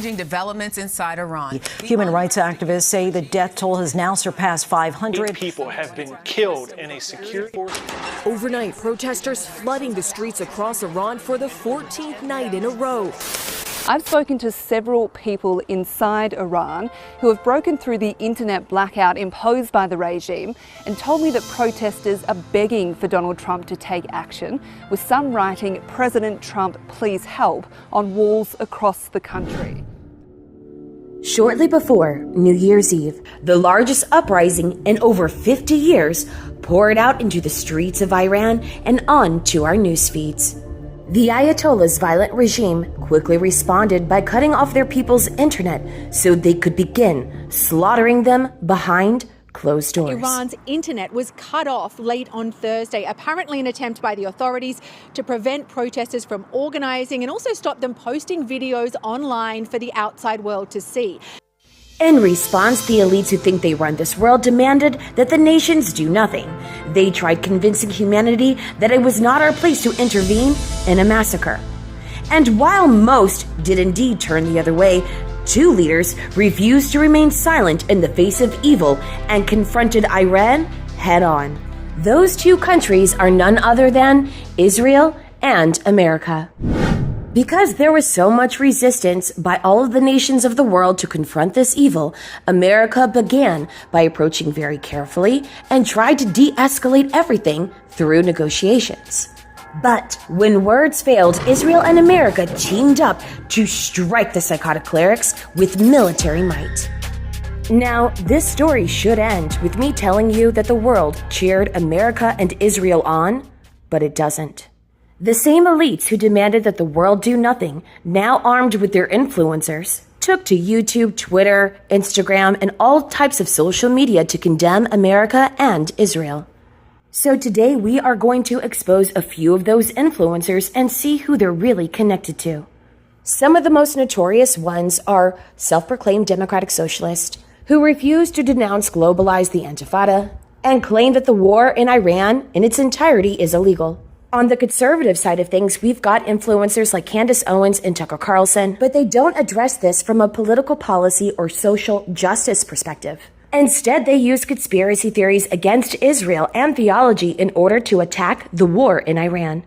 changing developments inside Iran. Human rights activists say the death toll has now surpassed 500. 8 people have been killed in a security force. Overnight, protesters flooding the streets across Iran for the 14th night in a row. I've spoken to several people inside Iran who have broken through the internet blackout imposed by the regime and told me that protesters are begging for Donald Trump to take action, with some writing "President Trump, please help" on walls across the country. Shortly before New Year's Eve, the largest uprising in over 50 years poured out into the streets of Iran and onto our news feeds. The Ayatollah's violent regime quickly responded by cutting off their people's internet so they could begin slaughtering them behind closed doors. Iran's internet was cut off late on Thursday, apparently an attempt by the authorities to prevent protesters from organizing and also stop them posting videos online for the outside world to see. In response, the elites who think they run this world demanded that the nations do nothing. They tried convincing humanity that it was not our place to intervene in a massacre. And while most did indeed turn the other way, two leaders refused to remain silent in the face of evil and confronted Iran head-on. Those two countries are none other than Israel and America. Because there was so much resistance by all of the nations of the world to confront this evil, America began by approaching very carefully and tried to de-escalate everything through negotiations. But when words failed, Israel and America teamed up to strike the psychotic clerics with military might. Now, this story should end with me telling you that the world cheered America and Israel on, but it doesn't. The same elites who demanded that the world do nothing, now armed with their influencers, took to YouTube, Twitter, Instagram, and all types of social media to condemn America and Israel. So today we are going to expose a few of those influencers and see who they're really connected to. Some of the most notorious ones are self-proclaimed democratic socialists who refuse to denounce globalize the Intifada and claim that the war in Iran in its entirety is illegal. On the conservative side of things, we've got influencers like Candace Owens and Tucker Carlson, but they don't address this from a political policy or social justice perspective. Instead, they use conspiracy theories against Israel and theology in order to attack the war in Iran.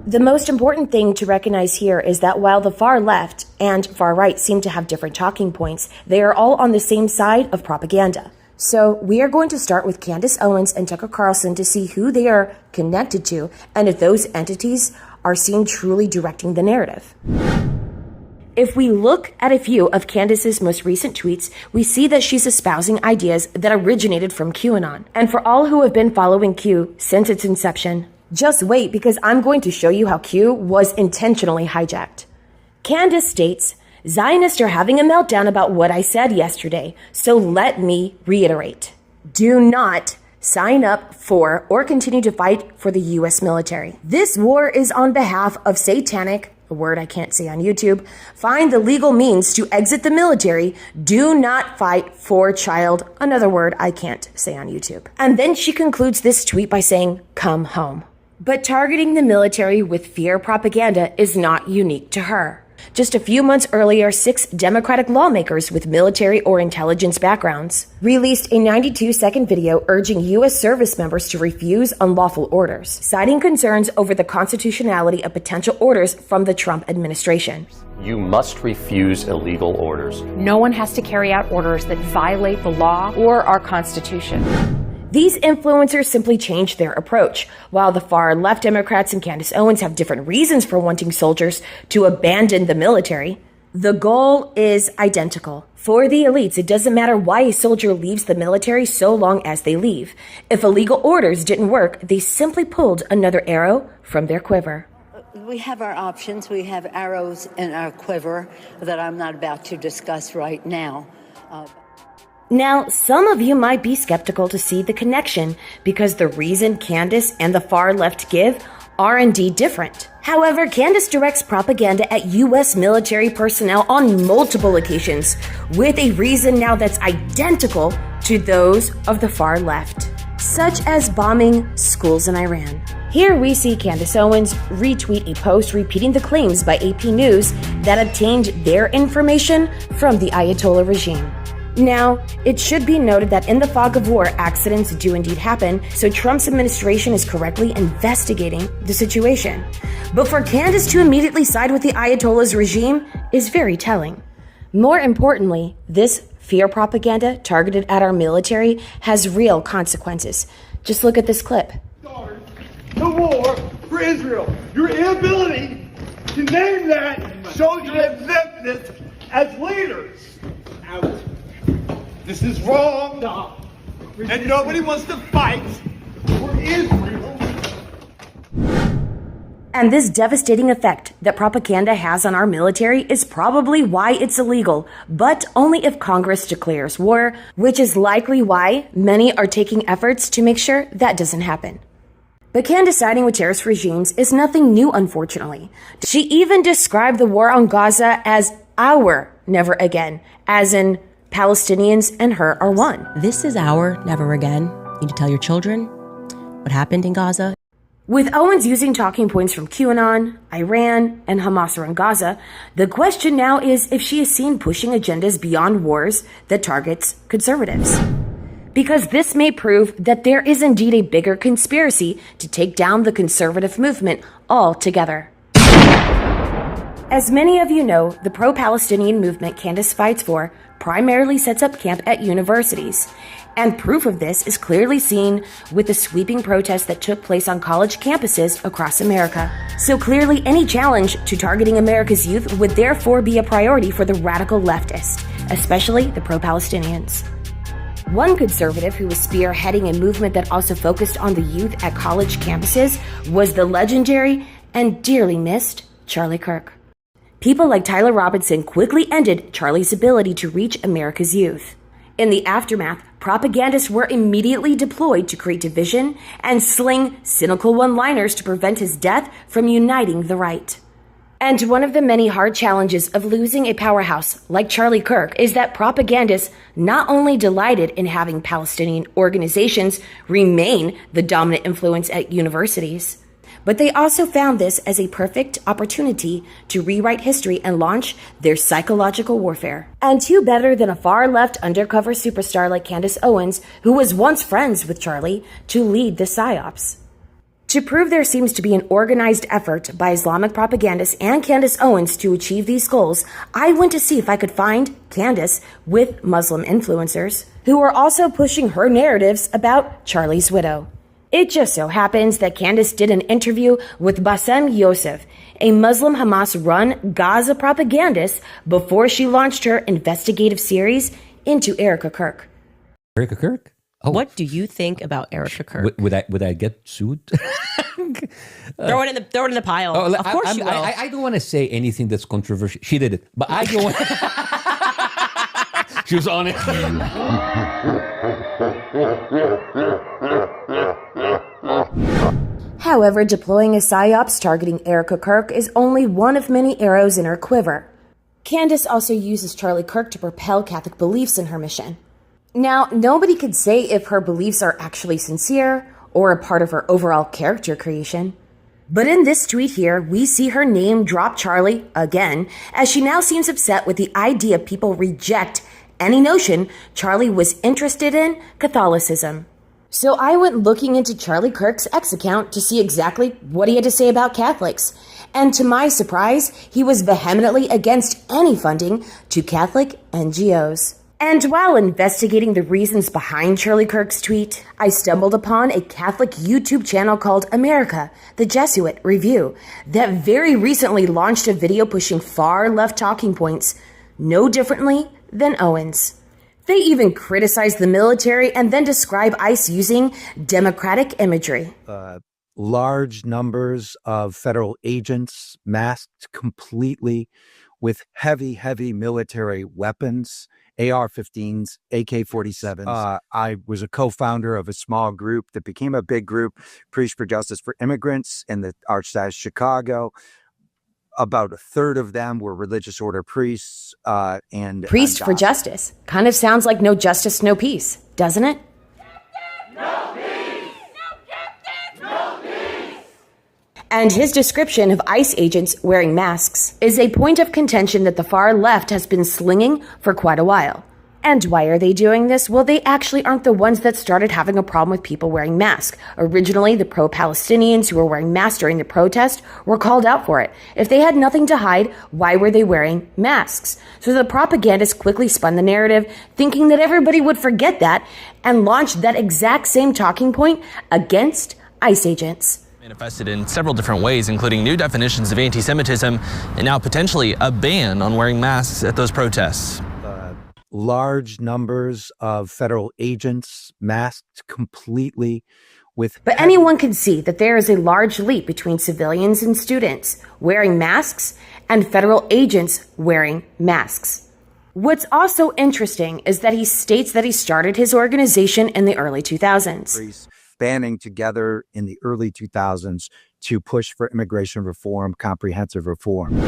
The most important thing to recognize here is that while the far left and far right seem to have different talking points, they are all on the same side of propaganda. So we are going to start with Candace Owens and Tucker Carlson to see who they are connected to and if those entities are seen truly directing the narrative. If we look at a few of Candace's most recent tweets, we see that she's espousing ideas that originated from QAnon. And for all who have been following Q since its inception, just wait because I'm going to show you how Q was intentionally hijacked. Candace states, Zionists are having a meltdown about what I said yesterday, so let me reiterate. Do not sign up for or continue to fight for the U.S. military. This war is on behalf of satanic, a word I can't say on YouTube, find the legal means to exit the military. Do not fight for child, another word I can't say on YouTube. And then she concludes this tweet by saying, come home. But targeting the military with fear propaganda is not unique to her. Just a few months earlier, 6 Democratic lawmakers with military or intelligence backgrounds released a 92-second video urging U.S. service members to refuse unlawful orders, citing concerns over the constitutionality of potential orders from the Trump administration. You must refuse illegal orders. No one has to carry out orders that violate the law or our Constitution. These influencers simply changed their approach. While the far-left Democrats and Candace Owens have different reasons for wanting soldiers to abandon the military, the goal is identical. For the elites, it doesn't matter why a soldier leaves the military so long as they leave. If illegal orders didn't work, they simply pulled another arrow from their quiver. We have our options. We have arrows in our quiver that I'm not about to discuss right now. Now, some of you might be skeptical to see the connection because the reason Candace and the far left give are indeed different. However, Candace directs propaganda at U.S. military personnel on multiple occasions with a reason now that's identical to those of the far left, such as bombing schools in Iran. Here we see Candace Owens retweet a post repeating the claims by AP News that obtained their information from the Ayatollah regime. Now, it should be noted that in the fog of war, accidents do indeed happen, so Trump's administration is correctly investigating the situation. But for Candace to immediately side with the Ayatollah's regime is very telling. More importantly, this fear propaganda targeted at our military has real consequences. Just look at this clip. The war for Israel. Your inability to name that shows your exemptness as leaders. Out. This is wrong. Stop. And nobody wants to fight for Israel. And this devastating effect that propaganda has on our military is probably why it's illegal, but only if Congress declares war, which is likely why many are taking efforts to make sure that doesn't happen. But Candace siding with terrorist regimes is nothing new, unfortunately. She even described the war on Gaza as our never again, as in Palestinians and her are one. This is our never again. You need to tell your children what happened in Gaza. With Owens using talking points from QAnon, Iran, and Hamas around Gaza, the question now is if she is seen pushing agendas beyond wars that targets conservatives. Because this may prove that there is indeed a bigger conspiracy to take down the conservative movement altogether. As many of you know, the pro-Palestinian movement Candace fights for primarily sets up camp at universities. And proof of this is clearly seen with the sweeping protests that took place on college campuses across America. So clearly any challenge to targeting America's youth would therefore be a priority for the radical leftists, especially the pro-Palestinians. One conservative who was spearheading a movement that also focused on the youth at college campuses was the legendary and dearly missed Charlie Kirk. People like Tyler Robinson quickly ended Charlie's ability to reach America's youth. In the aftermath, propagandists were immediately deployed to create division and sling cynical one-liners to prevent his death from uniting the right. And one of the many hard challenges of losing a powerhouse like Charlie Kirk is that propagandists not only delighted in having Palestinian organizations remain the dominant influence at universities, but they also found this as a perfect opportunity to rewrite history and launch their psychological warfare. And who better than a far-left undercover superstar like Candace Owens, who was once friends with Charlie, to lead the Psyops? To prove there seems to be an organized effort by Islamic propagandists and Candace Owens to achieve these goals, I went to see if I could find Candace with Muslim influencers who are also pushing her narratives about Charlie's widow. It just so happens that Candace did an interview with Bassem Youssef, a Muslim Hamas-run Gaza propagandist, before she launched her investigative series into Erica Kirk. Erica Kirk? Oh. What do you think about Erica Kirk? Would I get sued? Throw it in the pile. Oh, of course you will. I don't want to say anything that's controversial. She did it, but I don't want. She was on it. However, deploying a psyops targeting Erica Kirk is only one of many arrows in her quiver. Candace also uses Charlie Kirk to propel Catholic beliefs in her mission. Now, nobody could say if her beliefs are actually sincere or a part of her overall character creation. But in this tweet here, we see her name drop Charlie again, as she now seems upset with the idea people reject any notion Charlie was interested in Catholicism. So I went looking into Charlie Kirk's X account to see exactly what he had to say about Catholics. And to my surprise, he was vehemently against any funding to Catholic NGOs. And while investigating the reasons behind Charlie Kirk's tweet, I stumbled upon a Catholic YouTube channel called America, the Jesuit Review, that very recently launched a video pushing far-left talking points, no differently than Owens. They even criticized the military and then describe ICE using democratic imagery. Large numbers of federal agents masked completely with heavy military weapons. AR-15s, AK-47s. I was a co-founder of a small group that became a big group, Priests for Justice for Immigrants in the Archdiocese of Chicago. About a third of them were religious order priests. Priest for Justice. Kind of sounds like no justice, no peace, doesn't it? No peace! No justice! No peace! And his description of ICE agents wearing masks is a point of contention that the far left has been slinging for quite a while. And why are they doing this? Well, they actually aren't the ones that started having a problem with people wearing masks. Originally, the pro-Palestinians who were wearing masks during the protest were called out for it. If they had nothing to hide, why were they wearing masks? So the propagandists quickly spun the narrative, thinking that everybody would forget that, and launched that exact same talking point against ICE agents. Manifested in several different ways, including new definitions of anti-Semitism and now potentially a ban on wearing masks at those protests. Large numbers of federal agents masked completely with... But anyone can see that there is a large leap between civilians and students wearing masks and federal agents wearing masks. What's also interesting is that he states that he started his organization in the early 2000s. Banding together in the early 2000s to push for immigration reform, comprehensive reform.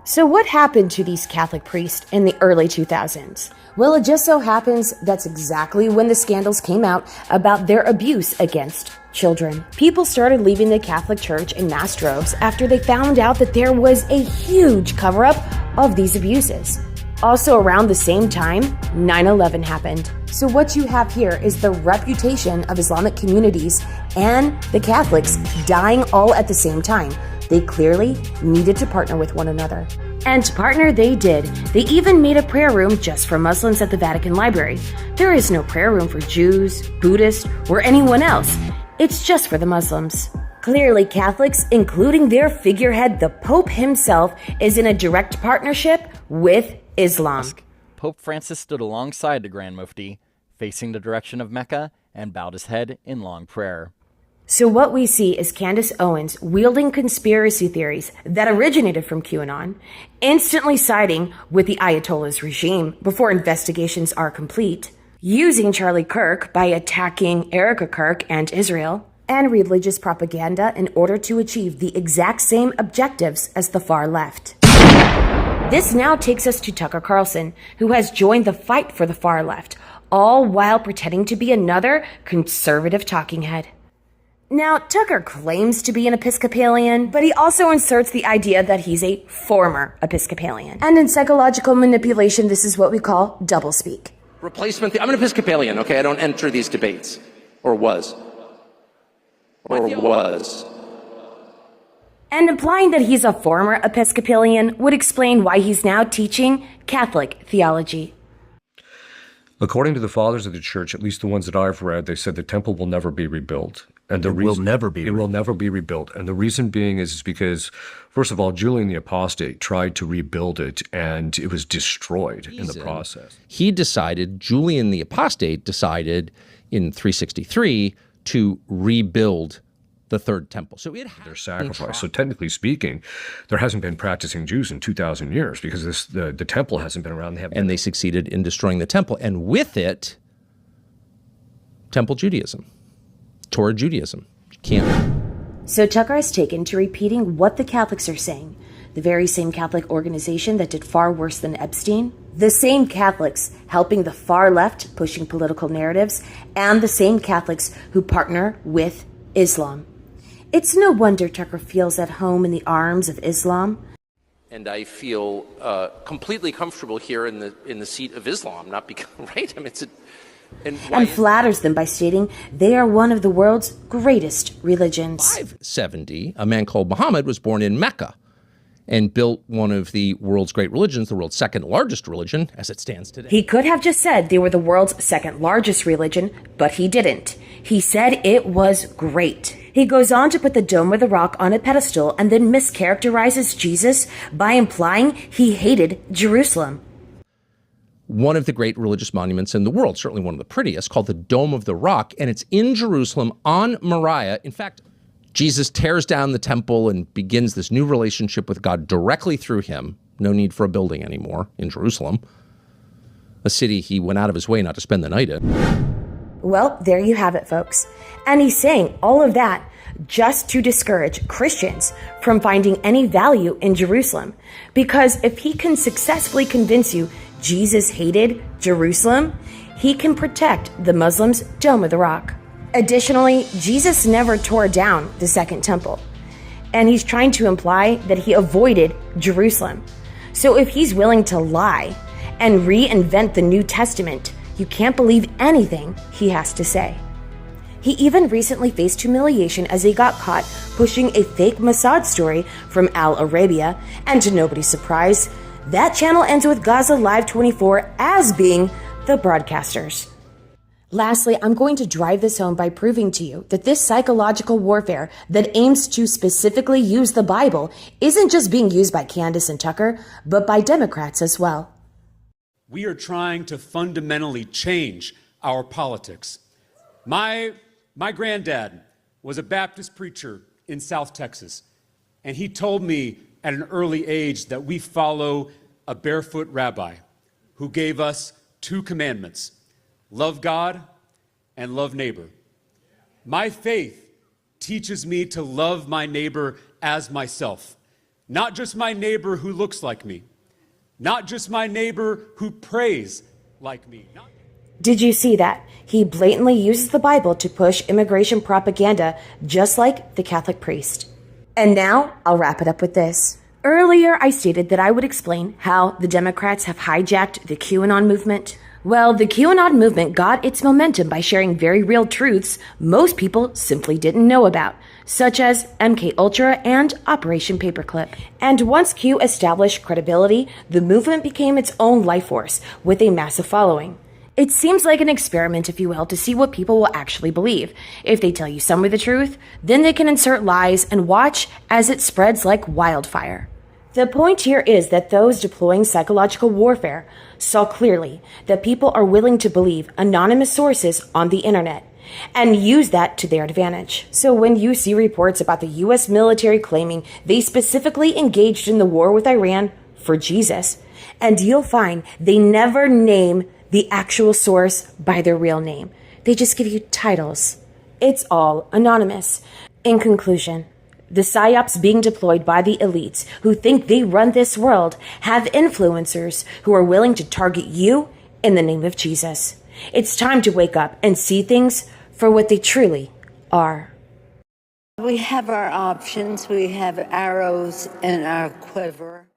So what happened to these Catholic priests in the early 2000s? Well, it just so happens that's exactly when the scandals came out about their abuse against children. People started leaving the Catholic Church in mass droves after they found out that there was a huge cover-up of these abuses. Also around the same time, 9/11 happened. So what you have here is the reputation of Islamic communities and the Catholics dying all at the same time. They clearly needed to partner with one another. And partner they did. They even made a prayer room just for Muslims at the Vatican Library. There is no prayer room for Jews, Buddhists, or anyone else. It's just for the Muslims. Clearly, Catholics, including their figurehead, the Pope himself, is in a direct partnership with Islam. Pope Francis stood alongside the Grand Mufti, facing the direction of Mecca, and bowed his head in long prayer. So what we see is Candace Owens wielding conspiracy theories that originated from QAnon, instantly siding with the Ayatollah's regime before investigations are complete, using Charlie Kirk by attacking Erica Kirk and Israel, and religious propaganda in order to achieve the exact same objectives as the far left. This now takes us to Tucker Carlson, who has joined the fight for the far left, all while pretending to be another conservative talking head. Now, Tucker claims to be an Episcopalian, but he also inserts the idea that he's a former Episcopalian. And in psychological manipulation, this is what we call doublespeak. Replacement. I'm an Episcopalian, okay? I don't enter these debates. Or was. And implying that he's a former Episcopalian would explain why he's now teaching Catholic theology. According to the fathers of the church, at least the ones that I've read, they said the temple will never be rebuilt. And it will never be rebuilt. And the reason being is because, first of all, Julian the Apostate tried to rebuild it, and it was destroyed in the process. Julian the Apostate decided in 363 to rebuild the third temple. So it had their sacrifice. So technically speaking, there hasn't been practicing Jews in 2,000 years because the temple hasn't been around. And they succeeded in destroying the temple. And with it, Temple Judaism, Torah Judaism. You can't. So Tucker has taken to repeating what the Catholics are saying. The very same Catholic organization that did far worse than Epstein. The same Catholics helping the far left pushing political narratives. And the same Catholics who partner with Islam. It's no wonder Tucker feels at home in the arms of Islam. And I feel completely comfortable here in the seat of Islam, not because, right? I mean, And flatters them by stating they are one of the world's greatest religions. 570, a man called Muhammad was born in Mecca and built one of the world's great religions, the world's second largest religion as it stands today. He could have just said they were the world's second largest religion, but he didn't. He said it was great. He goes on to put the Dome of the Rock on a pedestal and then mischaracterizes Jesus by implying he hated Jerusalem. One of the great religious monuments in the world, certainly one of the prettiest, called the Dome of the Rock, and it's in Jerusalem on Moriah. In fact, Jesus tears down the temple and begins this new relationship with God directly through him. No need for a building anymore in Jerusalem, a city he went out of his way not to spend the night in. Well, there you have it, folks. And he's saying all of that just to discourage Christians from finding any value in Jerusalem. Because if he can successfully convince you Jesus hated Jerusalem, he can protect the Muslims' Dome of the Rock. Additionally, Jesus never tore down the Second Temple, and he's trying to imply that he avoided Jerusalem. So if he's willing to lie and reinvent the New Testament, you can't believe anything he has to say. He even recently faced humiliation as he got caught pushing a fake Mossad story from Al Arabia, and to nobody's surprise, that channel ends with Gaza Live 24 as being the broadcasters. Lastly, I'm going to drive this home by proving to you that this psychological warfare that aims to specifically use the Bible isn't just being used by Candace and Tucker, but by Democrats as well. We are trying to fundamentally change our politics. My granddad was a Baptist preacher in South Texas, and he told me at an early age that we follow a barefoot rabbi who gave us 2 commandments: love God and love neighbor. My faith teaches me to love my neighbor as myself, not just my neighbor who looks like me, not just my neighbor who prays like me. Did you see that? He blatantly uses the Bible to push immigration propaganda, just like the Catholic priest. And now, I'll wrap it up with this. Earlier, I stated that I would explain how the Democrats have hijacked the QAnon movement. Well, the QAnon movement got its momentum by sharing very real truths most people simply didn't know about, such as MKUltra and Operation Paperclip. And once Q established credibility, the movement became its own life force with a massive following. It seems like an experiment, if you will, to see what people will actually believe. If they tell you some of the truth, then they can insert lies and watch as it spreads like wildfire. The point here is that those deploying psychological warfare saw clearly that people are willing to believe anonymous sources on the internet and use that to their advantage. So when you see reports about the US military claiming they specifically engaged in the war with Iran for Jesus, and you'll find they never name the actual source by their real name. They just give you titles. It's all anonymous. In conclusion, the Psyops being deployed by the elites who think they run this world have influencers who are willing to target you in the name of Jesus. It's time to wake up and see things for what they truly are. We have our options. We have arrows in our quiver.